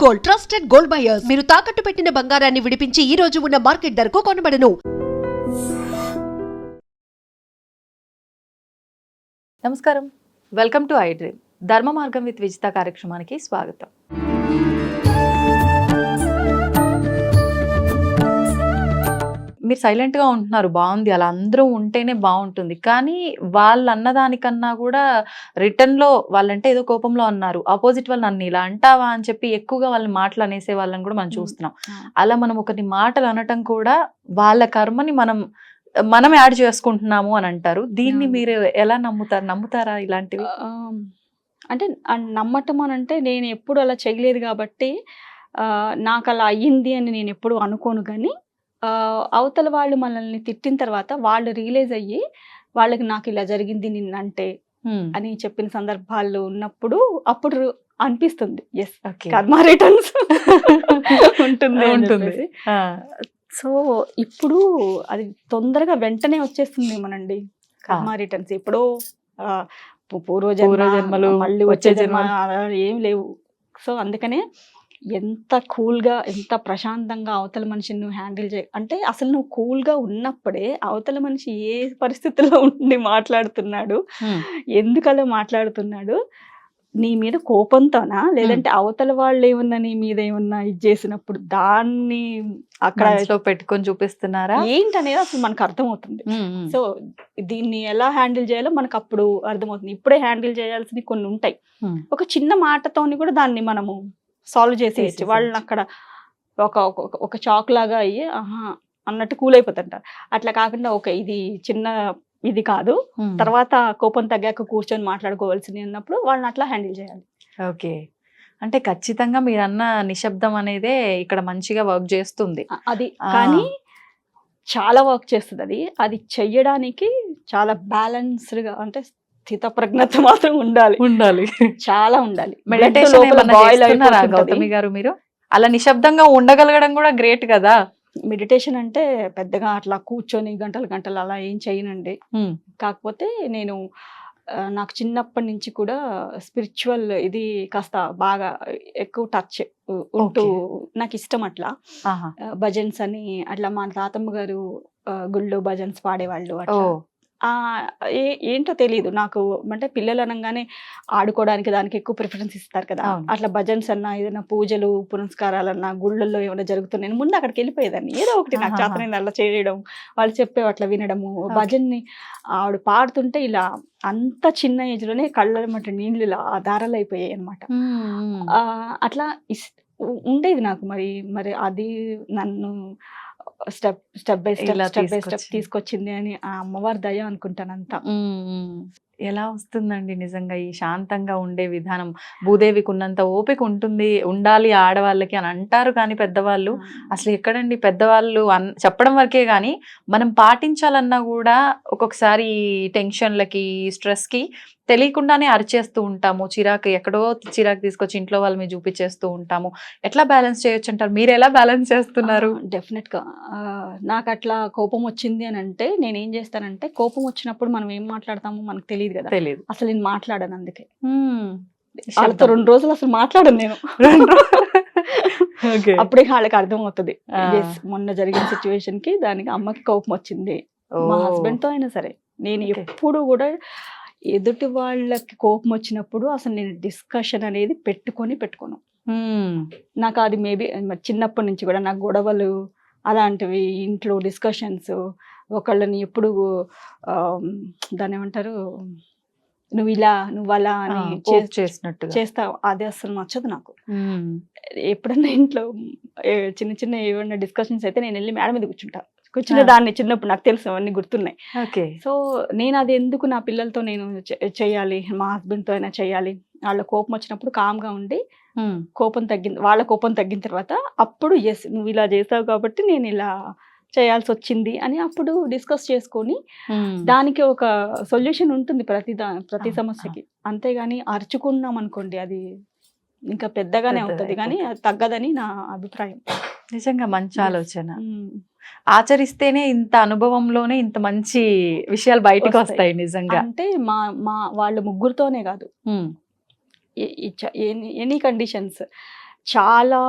Gold, trusted gold buyers. మీరు తాకట్టు పెట్టిన బంగారాన్ని విడిపించి ఈ రోజు ఉన్న మార్కెట్ ధరకు కొనబడను. నమస్కారం, వెల్కమ్ టు ఐ డ్రీమ్. ధర్మ మార్గం విత్ విజిత కార్యక్రమానికి స్వాగతం. మీరు సైలెంట్గా ఉంటున్నారు, బాగుంది, అలా అందరూ ఉంటేనే బాగుంటుంది. కానీ వాళ్ళు అన్నదానికన్నా కూడా రిటర్న్లో వాళ్ళంటే ఏదో కోపంలో అన్నారు, ఆపోజిట్ వాళ్ళు నన్ను ఇలా అంటావా అని చెప్పి ఎక్కువగా వాళ్ళని మాటలు అనేసే వాళ్ళని కూడా మనం చూస్తున్నాం. అలా మనం ఒకటి మాటలు అనటం కూడా వాళ్ళ కర్మని మనం యాడ్ చేసుకుంటున్నాము అని అంటారు. దీన్ని మీరు ఎలా నమ్ముతారా ఇలాంటివి? అంటే నమ్మటం అని అంటే నేను ఎప్పుడు అలా చేయలేదు కాబట్టి నాకు అలా అయ్యింది అని నేను ఎప్పుడు అనుకోను. కానీ అవతల వాళ్ళు మనల్ని తిట్టిన తర్వాత వాళ్ళు రియలైజ్ అయ్యి వాళ్ళకి నాకు ఇలా జరిగింది నిన్నంటే అని చెప్పిన సందర్భాలు ఉన్నప్పుడు అప్పుడు అనిపిస్తుంది ఎస్ కర్మ రిటర్న్స్ ఉంటుంది. సో ఇప్పుడు అది తొందరగా వెంటనే వచ్చేస్తుందేమోనండి కర్మ రిటర్న్స్. ఎప్పుడో పూర్వజన్మలు మళ్ళీ వచ్చే జన్మ ఏం లేవు. సో అందుకనే ఎంత కూల్గా ఎంత ప్రశాంతంగా అవతల మనిషిని నువ్వు హ్యాండిల్ అంటే అసలు నువ్వు కూల్గా ఉన్నప్పుడే అవతల మనిషి ఏ పరిస్థితుల్లో ఉండి మాట్లాడుతున్నాడు, ఎందుకలా మాట్లాడుతున్నాడు, నీ మీద కోపంతోనా లేదంటే అవతల వాళ్ళు ఏమన్నా నీ మీద ఏమన్నా ఇది చేసినప్పుడు దాన్ని అక్కడ పెట్టుకొని చూపిస్తున్నారా ఏంటనేది అసలు మనకు అర్థమవుతుంది. సో దీన్ని ఎలా హ్యాండిల్ చేయాలో మనకు అప్పుడు అర్థమవుతుంది. ఇప్పుడే హ్యాండిల్ చేయాల్సినవి కొన్ని ఉంటాయి. ఒక చిన్న మాటతోని కూడా దాన్ని మనము సాల్వ్ చేసేయచ్చు. వాళ్ళని అక్కడ ఒక చాక్ లాగా అయ్యి అన్నట్టు కూల్ అయిపోతుంటారు. అట్లా కాకుండా ఇది చిన్న ఇది కాదు, తర్వాత కోపం తగ్గాక కూర్చొని మాట్లాడుకోవాల్సింది అన్నప్పుడు వాళ్ళని అట్లా హ్యాండిల్ చేయాలి. ఓకే, అంటే ఖచ్చితంగా మీరు అన్న నిశ్శబ్దం అనేదే ఇక్కడ మంచిగా వర్క్ చేస్తుంది. అది కానీ చాలా వర్క్ చేస్తుంది. అది చెయ్యడానికి చాలా బ్యాలెన్స్డ్గా అంటే స్థిత ప్రజ్ఞత మాత్రం ఉండాలి, చాలా ఉండాలి. గౌతమి గారు మీరు అలా నిశ్శబ్దంగా ఉండగలగడం కూడా గ్రేట్ కదా. మెడిటేషన్ అంటే పెద్దగా అట్లా కూర్చొని గంటలు అలా ఏం చేయనండి. కాకపోతే నాకు చిన్నప్పటి నుంచి కూడా స్పిరిచువల్ ఇది కాస్త బాగా ఎక్కువ టచ్ ఉంటూ నాకు ఇష్టం. అట్లా భజన్స్ అని అట్లా మా తాతమ్మ గారు గుళ్ళో భజన్స్ పాడేవాళ్ళు. అట్లా ఏంటో తెలియదు నాకు. అంటే పిల్లలు అనగానే ఆడుకోవడానికి దానికి ఎక్కువ ప్రిఫరెన్స్ ఇస్తారు కదా. అట్లా భజన్స్ అన్నా ఏదైనా పూజలు పునస్కారాలన్నా గుళ్ళల్లో ఏమైనా జరుగుతున్నాయి ముందు అక్కడికి వెళ్ళిపోయేదాన్ని. ఏదో ఒకటి నాకు చేతనైంది అలా చేయడం, వాళ్ళు చెప్పే అట్లా వినడము. భజన్ని ఆవిడ పాడుతుంటే ఇలా అంత చిన్న ఏజ్ లోనే కళ్ళమాట నీళ్ళు ఇలా దారాలు అయిపోయాయి అనమాట. అట్లా ఉండేది నాకు. మరి అది నన్ను స్టెప్ బై స్టెప్ తీసుకొచ్చింది అని ఆ అమ్మవారి దయ అనుకుంటాను అంతా. ఎలా వస్తుందండి నిజంగా ఈ శాంతంగా ఉండే విధానం? భూదేవికి ఉన్నంత ఓపిక ఉండాలి ఆడవాళ్ళకి అని అంటారు, కానీ పెద్దవాళ్ళు అసలు ఎక్కడండి. పెద్దవాళ్ళు చెప్పడం వరకే కానీ మనం పాటించాలన్నా కూడా ఒక్కొక్కసారి టెన్షన్లకి స్ట్రెస్కి తెలియకుండానే అరిచేస్తూ ఉంటాము. ఎక్కడో చిరాకు తీసుకొచ్చి ఇంట్లో వాళ్ళ మీద చూపించేస్తూ ఉంటాము. ఎట్లా బ్యాలెన్స్ చేయొచ్చు అంటారు? మీరు ఎలా బ్యాలెన్స్ చేస్తున్నారు? డెఫినెట్గా నాకు అట్లా కోపం వచ్చింది అని అంటే నేను ఏం చేస్తానంటే, కోపం వచ్చినప్పుడు మనం ఏం మాట్లాడతామో మనకు తెలియదు కదా. అసలు నేను మాట్లాడాను. అందుకే వాళ్ళతో 2 రోజులు అసలు మాట్లాడను నేను. అప్పుడే వాళ్ళకి అర్థం అవుతుంది. మొన్న జరిగిన సిచ్యువేషన్ కి దానికి అమ్మకి కోపం వచ్చింది. మా హస్బెండ్ తో అయినా సరే నేను ఎప్పుడు కూడా ఎదుటి వాళ్ళకి కోపం వచ్చినప్పుడు అసలు నేను డిస్కషన్ అనేది పెట్టుకోను. నాకు అది మేబీ చిన్నప్పటి నుంచి కూడా నాకు గొడవలు అలాంటివి, ఇంట్లో డిస్కషన్స్, ఒకళ్ళని ఎప్పుడు దాన్ని ఏమంటారు నువ్వు ఇలా నువ్వు అలా అని చేస్తావు, అది అసలు నచ్చదు నాకు. ఎప్పుడన్నా ఇంట్లో చిన్న ఏమన్నా డిస్కషన్స్ అయితే నేను వెళ్ళి మేడ మీద కూర్చున్న దాన్ని చిన్నప్పుడు నాకు తెలుసు, అవన్నీ గుర్తున్నాయి. సో నేను అది ఎందుకు నా పిల్లలతో నేను చేయాలి, మా హస్బెండ్తో అయినా చేయాలి. వాళ్ళ కోపం వచ్చినప్పుడు కామ్గా ఉండి వాళ్ళ కోపం తగ్గిన తర్వాత అప్పుడు ఎస్ నువ్వు ఇలా చేసావు కాబట్టి నేను ఇలా చేయాల్సి వచ్చింది అని అప్పుడు డిస్కస్ చేసుకొని దానికి ఒక సొల్యూషన్ ఉంటుంది ప్రతి సమస్యకి. అంతేగాని అరుచుకున్నాం అనుకోండి అది ఇంకా పెద్దగానే అవుతుంది, కానీ అది తగ్గదని నా అభిప్రాయం. నిజంగా మంచి ఆలోచన. ఆచరిస్తేనే ఇంత అనుభవంలోనే ఇంత మంచి విషయాలు బయటకు వస్తాయి నిజంగా. అంటే మా వాళ్ళ ముగ్గురుతోనే కాదు, ఎనీ కండిషన్స్ చాలా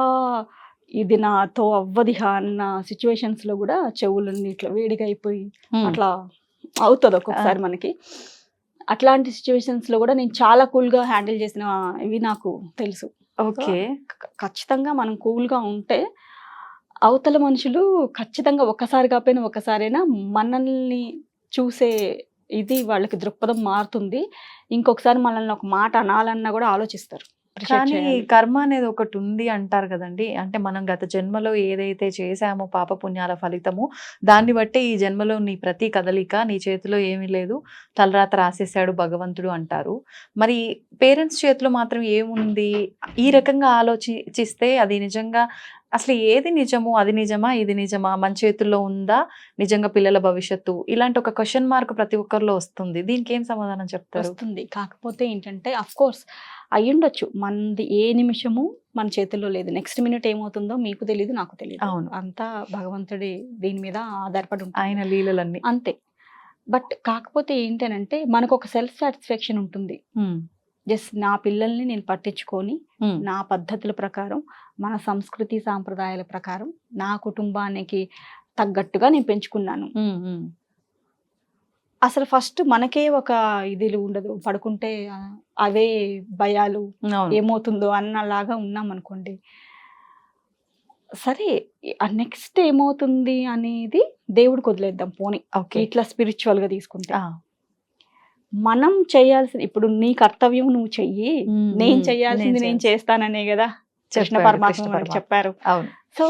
ఇది నాతో అవ్వదిహా అన్న సిచ్యువేషన్స్లో కూడా చెవులన్నీ ఇట్లా వేడిగా అయిపోయి అట్లా అవుతుంది ఒక్కొక్కసారి మనకి. అట్లాంటి సిచ్యువేషన్స్లో కూడా నేను చాలా కూల్గా హ్యాండిల్ చేసిన ఇవి నాకు తెలుసు. ఓకే. ఖచ్చితంగా మనం కూల్గా ఉంటే అవతల మనుషులు ఖచ్చితంగా ఒక్కసారి కాకపోయినా ఒక్కసారైనా మనల్ని చూసే ఇది వాళ్ళకి దృక్పథం మారుతుంది. ఇంకొకసారి మనల్ని ఒక మాట అనాలన్నా కూడా ఆలోచిస్తారు. కానీ కర్మ అనేది ఒకటి ఉంది అంటారు కదండి. అంటే మనం గత జన్మలో ఏదైతే చేశామో పాప పుణ్యాల ఫలితము, దాన్ని బట్టి ఈ జన్మలో నీ ప్రతి కదలిక నీ చేతిలో ఏమీ లేదు, తలరాత రాసేసాడు భగవంతుడు అంటారు. మరి పేరెంట్స్ చేతిలో మాత్రం ఏముంది? ఈ రకంగా ఆలోచిస్తే అది నిజంగా అసలు ఏది నిజము, అది నిజమా, ఇది నిజమా, మన చేతుల్లో ఉందా నిజంగా పిల్లల భవిష్యత్తు? ఇలాంటి ఒక క్వశ్చన్ మార్క్ ప్రతి ఒక్కరిలో వస్తుంది. దీనికి ఏం సమాధానం చెప్తారు? వస్తుంది. కాకపోతే ఏంటంటే అఫ్ కోర్స్ అయ్యుండొచ్చు, మనది ఏ నిమిషము మన చేతుల్లో లేదు. నెక్స్ట్ మినిట్ ఏమవుతుందో మీకు తెలియదు, నాకు తెలియదు. అవును. అంతా భగవంతుడి దీని మీద ఆధారపడి ఉంటుంది, ఆయన లీలలన్నీ అంతే. బట్ కాకపోతే ఏంటనంటే మనకు ఒక సెల్ఫ్ సాటిస్ఫాక్షన్ ఉంటుంది. జస్ట్ నా పిల్లల్ని నేను పట్టించుకొని నా పద్ధతుల ప్రకారం, మన సంస్కృతి సాంప్రదాయాల ప్రకారం, నా కుటుంబానికి తగ్గట్టుగా నేను పెంచుకున్నాను. అసలు ఫస్ట్ మనకే ఒక ఇది ఉండదు, పడుకుంటే అవే భయాలు ఏమవుతుందో అన్నలాగా ఉన్నాం అనుకోండి. సరే నెక్స్ట్ ఏమవుతుంది అనేది దేవుడికి వదిలేద్దాం పోనీ. ఇట్లా స్పిరిచువల్ గా తీసుకుంటే మనం చేయాల్సింది ఇప్పుడు నీ కర్తవ్యం నువ్వు చెయ్యి, నేను చేయాల్సింది నేను చేస్తాననే కదా కృష్ణ పరమాత్మ మనకు చెప్పారు. సో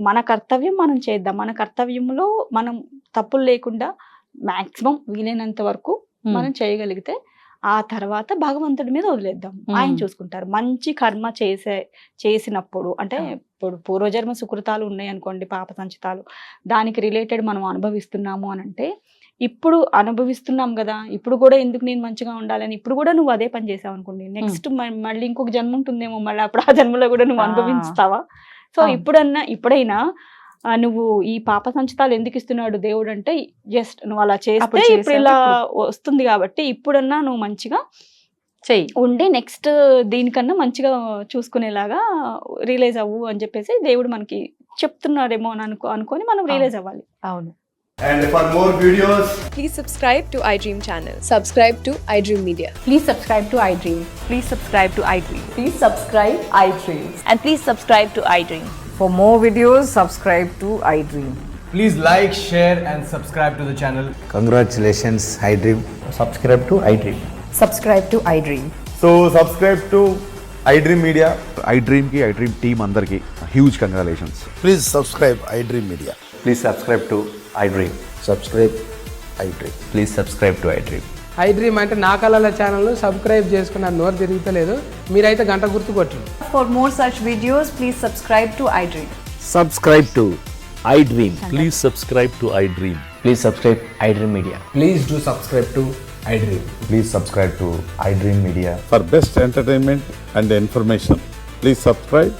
మన కర్తవ్యం మనం చేద్దాం. మన కర్తవ్యంలో మనం తప్పులు లేకుండా మాక్సిమం వీలైనంత వరకు మనం చేయగలిగితే ఆ తర్వాత భగవంతుడి మీద వదిలేద్దాం, ఆయన చూసుకుంటారు. మంచి కర్మ చేసినప్పుడు అంటే ఇప్పుడు పూర్వజన్మ సుకృతాలు ఉన్నాయి అనుకోండి, పాప సంచితాలు, దానికి రిలేటెడ్ మనం అనుభవిస్తున్నాము అని అంటే, ఇప్పుడు అనుభవిస్తున్నాం కదా, ఇప్పుడు కూడా ఎందుకు నేను మంచిగా ఉండాలని ఇప్పుడు కూడా నువ్వు అదే పని చేసావు అనుకోండి, నెక్స్ట్ మళ్ళీ ఇంకొక జన్మ ఉంటుందేమో, మళ్ళీ అప్పుడు ఆ జన్మలో కూడా నువ్వు అనుభవిస్తావా? సో ఇప్పుడైనా నువ్వు ఈ పాప సంచితాలు ఎందుకు ఇస్తున్నాడు దేవుడు అంటే, జస్ట్ నువ్వు అలా చేస్తే ఇప్పుడు ఇలా వస్తుంది కాబట్టి ఇప్పుడన్నా నువ్వు మంచిగా చెయ్యి ఉండి నెక్స్ట్ దీనికన్నా మంచిగా చూసుకునేలాగా రియలైజ్ అవ్వు అని చెప్పేసి దేవుడు మనకి చెప్తున్నాడేమో అని అనుకొని మనం రియలైజ్ అవ్వాలి. అవును. And for more videos, please subscribe to iDream channel. Subscribe to iDream Media. Please subscribe to iDream. Please subscribe to iDream. Please subscribe iDream. And please subscribe to iDream. For more videos, subscribe to iDream. please like, share and subscribe to the channel. Congratulations, iDream. Subscribe to iDream. Subscribe to iDream. So subscribe to iDream Media. iDream ki iDream team andarki huge congratulations. Please subscribe iDream Media. Please subscribe to iDream. Subscribe iDream. Please subscribe to iDream. iDream అంటే నా కళల channel subscribe చేసుకున్నారు, నోరు తిరుగుతలేదు, మీరైతే గంట గుర్తు కొట్టండి. For more such videos, please subscribe to iDream. Subscribe to iDream. Please subscribe to iDream. Please subscribe iDream Media. Please do subscribe to iDream. Please subscribe to iDream Media. For best entertainment and information, please subscribe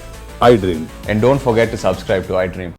iDream. And don't forget to subscribe to iDream.